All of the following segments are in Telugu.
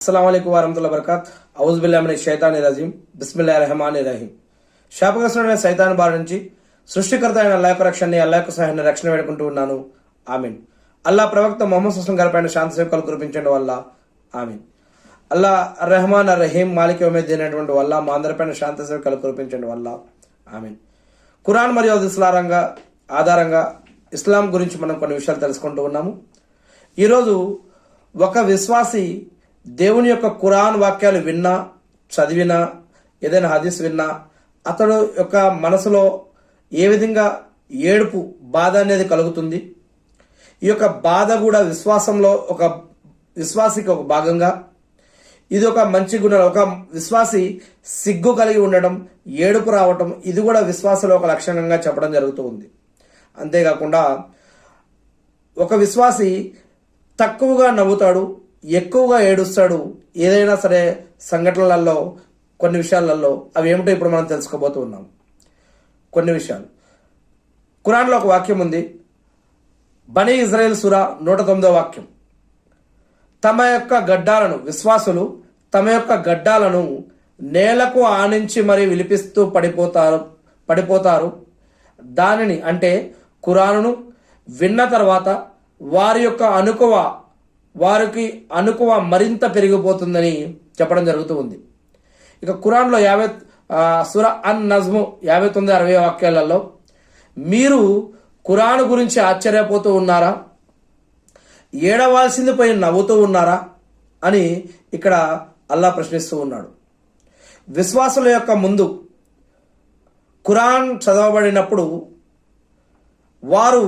అస్సలాముఅలైకుం వరహమతుల్లాహి వబరకాత్. ఔజు బిల్లాహి మినష్ షైతానిర్ రజీం. బిస్మిల్లాహిర్ రహమానిర్ రహీం. శాపగ్రస్తుడైన సైతాన్ బారి నుంచి సృష్టికర్త అయిన అల్లాహ్ యొక్క రక్షణని, అల్లాహ్ యొక్క సహాయాన్ని రక్షణ వేడుకుంటూ ఉన్నాను. ఆమీన్. అల్లాహ్ ప్రవక్త ముహమ్మద్ సల్లల్లాహు అలైహి వసల్లం గారిపైన శాంతి సేవకులు కురిపించండి వల్ల. ఆమీన్. అల్లాహ్ రెహమాన్ రహీం మాలిక్ యౌమిద్దీన్ అయినటువంటి వల్ల మా అందరిపైన శాంతి సేవకులు కురిపించండి వల్ల. ఆమీన్. ఖురాన్ మరియు హదీసుల ఆధారంగా ఇస్లాం గురించి మనం కొన్ని విషయాలు తెలుసుకుంటూ ఉన్నాము. ఈరోజు ఒక విశ్వాసి దేవుని యొక్క ఖురాన్ వాక్యాలు విన్నా, చదివినా, ఏదైనా హదీస్ విన్నా అతడు యొక్క మనసులో ఏ విధంగా ఏడుపు, బాధ అనేది కలుగుతుంది. ఈ యొక్క బాధ కూడా విశ్వాసంలో ఒక విశ్వాసికి ఒక భాగంగా. ఇది ఒక మంచి గుణం. ఒక విశ్వాసి సిగ్గు కలిగి ఉండడం, ఏడుపు రావటం, ఇది కూడా విశ్వాసంలో ఒక లక్షణంగా చెప్పడం జరుగుతూ ఉంది. అంతేకాకుండా ఒక విశ్వాసి తక్కువగా నవ్వుతాడు, ఎక్కువగా ఏడుస్తాడు. ఏదైనా సరే సంఘటనలలో కొన్ని విషయాలలో అవి ఏమిటో ఇప్పుడు మనం తెలుసుకోబోతూ ఉన్నాం. కొన్ని విషయాలు ఖురాన్లో ఒక వాక్యం ఉంది, బనీ ఇజ్రాయెల్ సూరా 109వ వాక్యం. తమ యొక్క గడ్డాలను, విశ్వాసులు తమ యొక్క గడ్డాలను నేలకు ఆనించి మరి విలిపిస్తూ పడిపోతారు. దానిని అంటే ఖురానును విన్న తర్వాత వారికి అనుకువ మరింత పెరిగిపోతుందని చెప్పడం జరుగుతూ ఉంది. ఇక ఖురాన్లో సూరా అన్ నజ్ము 59-60 వాక్యాలలో మీరు ఖురాను గురించి ఆశ్చర్యపోతూ ఉన్నారా, ఏడవాల్సింది పోయి నవ్వుతూ ఉన్నారా అని ఇక్కడ అల్లాహ్ ప్రశ్నిస్తూ ఉన్నాడు. విశ్వాసుల యొక్క ముందు ఖురాన్ చదవబడినప్పుడు వారు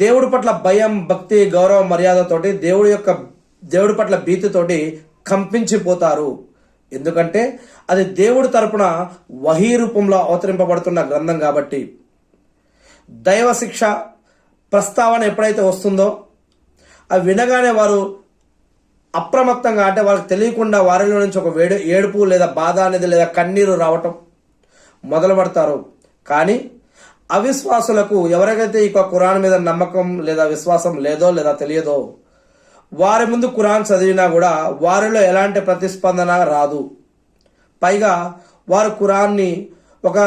దేవుడి పట్ల భయం, భక్తి, గౌరవ, మర్యాదతోటి దేవుడి పట్ల భీతితోటి కంపించిపోతారు. ఎందుకంటే అది దేవుడి తరపున వహీ రూపంలో అవతరింపబడుతున్న గ్రంథం కాబట్టి. దైవ శిక్ష ప్రస్తావన ఎప్పుడైతే వస్తుందో అవి వినగానే వారు అప్రమత్తంగా, అంటే వాళ్ళకి తెలియకుండా వారిలో నుంచి ఒక ఏడుపు లేదా బాధ అనేది లేదా కన్నీరు రావటం మొదలు పెడతారు. కానీ అవిశ్వాసులకు, ఎవరికైతే ఈ ఖురాన్ మీద నమ్మకం లేదా విశ్వాసం లేదో లేదా తెలియదో, వారి ముందు ఖురాన్ చదివినా కూడా వారిలో ఎలాంటి ప్రతిస్పందన రాదు. పైగా వారు ఖురాన్ని ఒక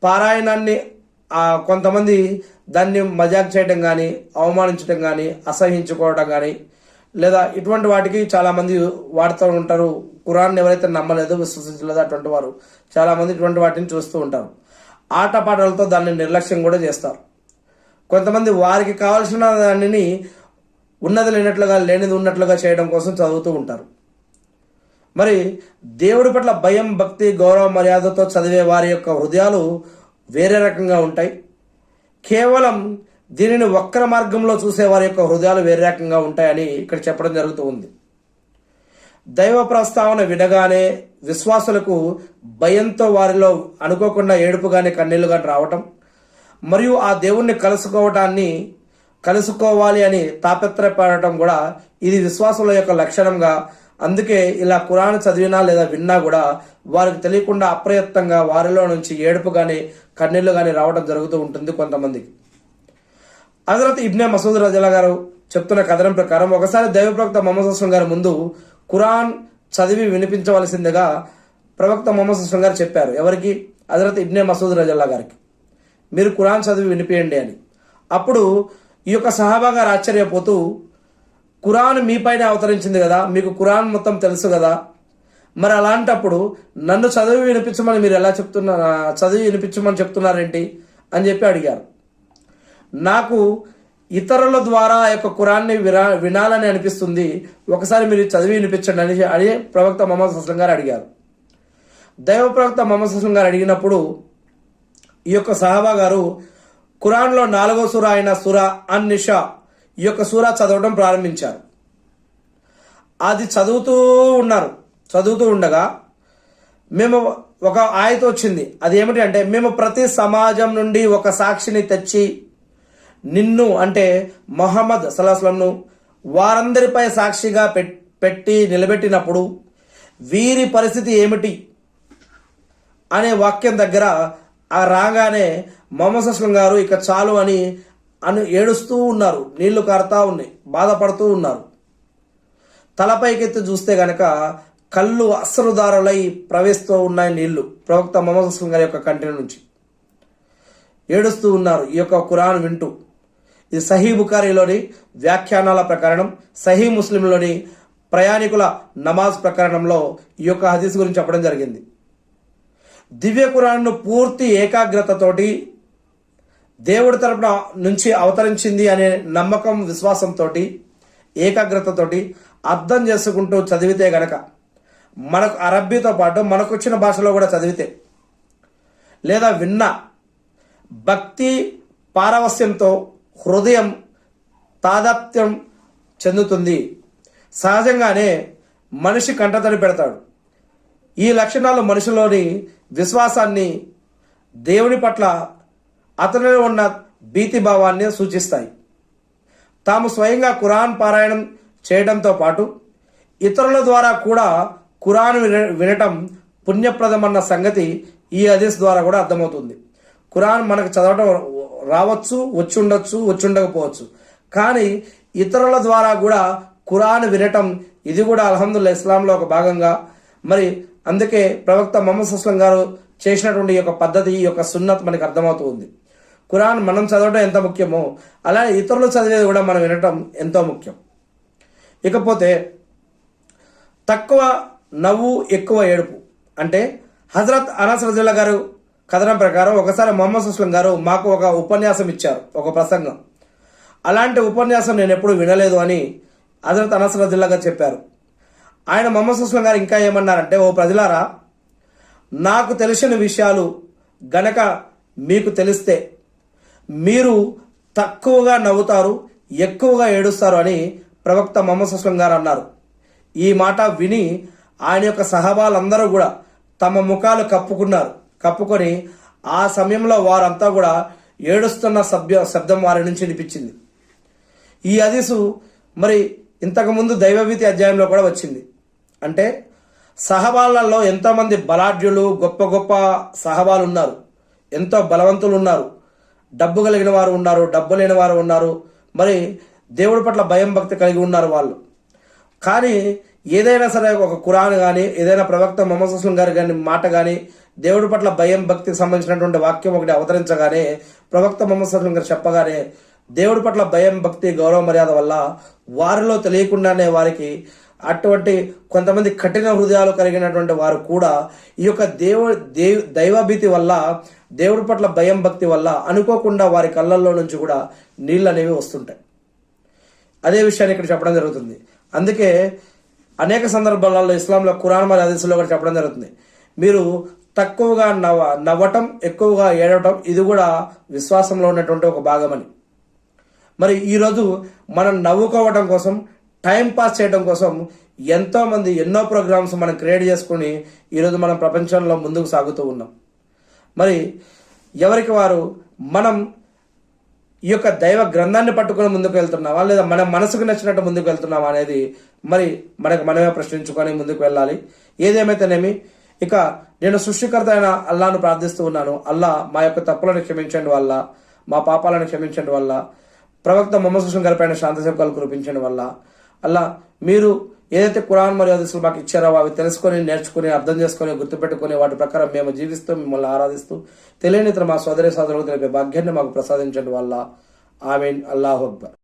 పారాయణాన్ని కొంతమంది దాన్ని మజాక్ చేయడం కానీ, అవమానించడం కానీ, అసహించుకోవడం కానీ లేదా ఇటువంటి వాటికి చాలామంది వాడుతూ ఉంటారు. ఖురాన్ని ఎవరైతే నమ్మలేదో, విశ్వసించలేదో అటువంటి వారు చాలామంది ఇటువంటి వాటిని చూస్తూ ఉంటారు. ఆటపాటలతో దాన్ని నిర్లక్ష్యం కూడా చేస్తారు. కొంతమంది వారికి కావాల్సిన దానిని ఉన్నది లేనట్లుగా, లేనిది ఉన్నట్లుగా చేయడం కోసం చదువుతూ ఉంటారు. మరి దేవుడి పట్ల భయం, భక్తి, గౌరవ, మర్యాదతో చదివే వారి యొక్క హృదయాలు వేరే రకంగా ఉంటాయి. కేవలం దీనిని వక్ర మార్గంలో చూసే వారి యొక్క హృదయాలు వేరే రకంగా ఉంటాయని ఇక్కడ చెప్పడం జరుగుతూ ఉంది. దైవ ప్రస్తావన వినగానే విశ్వాసులకు భయంతో వారిలో అనుకోకుండా ఏడుపు కానీ, కన్నీళ్లు కానీ రావటం, మరియు ఆ దేవుణ్ణి కలుసుకోవాలి అని తాపత్రయపడటం కూడా ఇది విశ్వాసుల యొక్క లక్షణంగా. అందుకే ఇలా ఖురాన్ చదివినా లేదా విన్నా కూడా వారికి తెలియకుండా అప్రయత్నంగా వారిలో నుంచి ఏడుపు కానీ, కన్నీళ్లు కానీ రావడం జరుగుతూ ఉంటుంది కొంతమందికి. హజరత్ ఇబ్నే మసూద్ రజల్లాహు గారు చెప్తున్న కథనం ప్రకారం ఒకసారి దైవ ప్రవక్త ముహమ్మద్ సల్లల్లాహు అలైహి వసల్లం గారి ముందు ఖురాన్ చదివి వినిపించవలసిందిగా ప్రవక్త ముహమ్మద్ సల్లల్లాహు అలైహి వసల్లం గారు చెప్పారు. ఎవరికి? హజరత్ ఇబ్నే మసూద్ రజల్లాహు గారికి. మీరు ఖురాన్ చదివి వినిపియండి అని. అప్పుడు ఈ యొక్క సహాబా గారు ఆశ్చర్యపోతూ, ఖురాన్ మీపైన అవతరించింది కదా, మీకు ఖురాన్ మొత్తం తెలుసు కదా, మరి అలాంటప్పుడు నన్ను చదివి వినిపించమని మీరు ఎలా చెప్తున్నారేంటి అని చెప్పి అడిగారు. నాకు ఇతరుల ద్వారా ఆ యొక్క ఖురాన్ని వినాలని అనిపిస్తుంది, ఒకసారి మీరు చదివి వినిపించండి అని ప్రవక్త ముహమ్మద్ సల్లల్లాహు అలైహి వసల్లం గారు అడిగారు. దైవ ప్రవక్త ముహమ్మద్ సల్లల్లాహు అలైహి వసల్లం గారు అడిగినప్పుడు ఈ యొక్క సహాబా గారు ఖురాన్లో 4వ సూరా అయిన సూరా అన్ నిషా ఈ యొక్క సూరా చదవడం ప్రారంభించారు. అది చదువుతూ ఉండగా మేము ఒక ఆయత వచ్చింది. అది ఏమిటి అంటే, మేము ప్రతి సమాజం నుండి ఒక సాక్షిని తెచ్చి నిన్ను అంటే ముహమ్మద్ సల్లల్లాహు అలైహి వసల్లంను వారందరిపై సాక్షిగా పెట్టి నిలబెట్టినప్పుడు వీరి పరిస్థితి ఏమిటి అనే వాక్యం దగ్గర రాగానే ముహమ్మద్ సల్లల్లాహు అలైహి వసల్లం గారు ఇక చాలు అని ఏడుస్తూ ఉన్నారు. నీళ్లు కారుతా ఉన్నాయి, బాధపడుతూ ఉన్నారు. తలపైకెత్తి చూస్తే గనక కళ్ళు అసరుదారులై ప్రవేశిస్తూ ఉన్నాయి నీళ్లు ప్రవక్త మొహమ్మద్ అస్లం గారి యొక్క కంటి నుంచి. ఏడుస్తూ ఉన్నారు ఈ యొక్క ఖురాన్ వింటూ. ఇది సహీ బుఖారీలోని వ్యాఖ్యానాల ప్రకారం, సహీ ముస్లింలోని ప్రయాణికుల నమాజ్ ప్రకరణంలో ఈ యొక్క హదీస్ గురించి చెప్పడం జరిగింది. దివ్య ఖురాన్ను పూర్తి ఏకాగ్రతతోటి దేవుడి తరపున నుంచి అవతరించింది అనే నమ్మకం, విశ్వాసంతో, ఏకాగ్రతతోటి అర్థం చేసుకుంటూ చదివితే గనక, మనకు అరబ్బీతో పాటు మనకు వచ్చిన భాషలో కూడా చదివితే లేదా విన్నా భక్తి పారవస్యంతో హృదయం తాదాత్మ్యం చెందుతుంది. సహజంగానే మనిషి కంటతడి పెడతాడు. ఈ లక్షణాలు మనిషిలోని విశ్వాసాన్ని, దేవుని పట్ల అతనిలో ఉన్న భీతిభావాన్ని సూచిస్తాయి. తాము స్వయంగా ఖురాన్ పారాయణం చేయడంతో పాటు ఇతరుల ద్వారా కూడా ఖురాన్ వినటం పుణ్యప్రదమన్న సంగతి ఈ హదీస్ ద్వారా కూడా అర్థమవుతుంది. ఖురాన్ మనకు చదవటం రావచ్చు, వచ్చి ఉండొచ్చు, వచ్చి ఉండకపోవచ్చు, కానీ ఇతరుల ద్వారా కూడా ఖురాన్ వినటం ఇది కూడా అల్హమ్దుల్లాహ్ ఇస్లాంలో ఒక భాగంగా. మరి అందుకే ప్రవక్త మొహమ్మద్ అస్లం గారు చేసినటువంటి ఈ యొక్క పద్ధతి, ఈ యొక్క సున్నత్ మనకు అర్థమవుతుంది. ఖురాన్ మనం చదవడం ఎంత ముఖ్యమో అలానే ఇతరులు చదివేది కూడా మనం వినటం ఎంతో ముఖ్యం. ఇకపోతే తక్కువ నవ్వు ఎక్కువ ఏడుపు అంటే హజరత్ అనస్ రజల్లా గారు కథనం ప్రకారం ఒకసారి మొహమ్మద్ అస్లం గారు మాకు ఒక ఉపన్యాసం ఇచ్చారు, ఒక ప్రసంగం. అలాంటి ఉపన్యాసం నేను ఎప్పుడు వినలేదు అని హజరత్ అనస్ రజల్లా గారు చెప్పారు. ఆయన మొహమ్మద్ అస్లం గారు ఇంకా ఏమన్నారంటే, ఓ ప్రజలారా, నాకు తెలిసిన విషయాలు గనక మీకు తెలిస్తే మీరు తక్కువగా నవ్వుతారు, ఎక్కువగా ఏడుస్తారు అని ప్రవక్త మొహమ్మద్ అస్లం గారు అన్నారు. ఈ మాట విని ఆయన యొక్క సహబాలందరూ కూడా తమ ముఖాలు కప్పుకొని ఆ సమయంలో వారంతా కూడా ఏడుస్తున్న శబ్దం వారి నుంచి వినిపించింది. ఈ హదీసు మరి ఇంతకుముందు దైవభీతి అధ్యాయంలో కూడా వచ్చింది. అంటే సహబాలలో ఎంతోమంది బలాఢ్యులు, గొప్ప గొప్ప సహబాలు ఉన్నారు, ఎంతో బలవంతులు ఉన్నారు, డబ్బు కలిగిన వారు ఉన్నారు, డబ్బు లేని వారు ఉన్నారు, మరి దేవుడి పట్ల భయం భక్తి కలిగి ఉన్నారు వాళ్ళు. కానీ ఏదైనా సరే ఒక ఖురాన్ కానీ, ఏదైనా ప్రవక్త మొహమ్మద్ అస్లం గారు కానీ మాట కానీ, దేవుడి పట్ల భయం భక్తికి సంబంధించినటువంటి వాక్యం ఒకటి అవతరించగానే, ప్రవక్త మొహమ్మద్ అస్లం గారు చెప్పగానే దేవుడి పట్ల భయం భక్తి గౌరవ మర్యాద వల్ల వారిలో తెలియకుండానే వారికి అటువంటి కొంతమంది కఠిన హృదయాలు కలిగినటువంటి వారు కూడా ఈ యొక్క దైవభీతి వల్ల, దేవుడి పట్ల భయం భక్తి వల్ల అనుకోకుండా వారి కళ్ళల్లో నుంచి కూడా నీళ్ళు అనేవి వస్తుంటాయి. అదే విషయాన్ని ఇక్కడ చెప్పడం జరుగుతుంది. అందుకే అనేక సందర్భాలలో ఇస్లాంలో ఖురాన్ మరియు హదీసులో కూడా చెప్పడం జరుగుతుంది, మీరు తక్కువగా నవ్వటం, ఎక్కువగా ఏడవటం ఇది కూడా విశ్వాసంలో ఉన్నటువంటి ఒక భాగమని. మరి ఈరోజు మనం నవ్వుకోవటం కోసం, టైం పాస్ చేయడం కోసం ఎంతోమంది ఎన్నో ప్రోగ్రామ్స్ మనం క్రియేట్ చేసుకుని ఈరోజు మనం ప్రపంచంలో ముందుకు సాగుతూ ఉన్నాం. మరి ఎవరికి వారు మనం ఈ యొక్క దైవ గ్రంథాన్ని పట్టుకుని ముందుకు వెళ్తున్నావా, లేదా మన మనసుకు నచ్చినట్టు ముందుకు వెళ్తున్నావా అనేది మరి మనమే ప్రశ్నించుకొని ముందుకు వెళ్ళాలి. ఏదేమైతేనేమి, ఇక నేను సృష్టికర్త అయిన అల్లాను ప్రార్థిస్తూ ఉన్నాను. అల్లా మా యొక్క తప్పులను క్షమించండి వల్ల, మా పాపాలను క్షమించండి వల్ల, ప్రవక్త మొహమ్మద్ అస్లం గారి పైన శాంతి సేవకాలు కురిపించండి వల్ల, అల్లా మీరు ఏదైతే ఖురాన్ మరియు హదీసులు మాకు ఇచ్చారో అవి తెలుసుకొని, నేర్చుకుని, అర్థం చేసుకుని, గుర్తుపెట్టుకుని వాటి ప్రకారం మేము జీవిస్తూ మిమ్మల్ని ఆరాధిస్తూ తెలియని మా సోదరి సోదరులకు తెలిపే భాగ్యాన్ని మాకు ప్రసాదించండి వల్ల. ఆమీన్. అల్లాహు అక్బర్.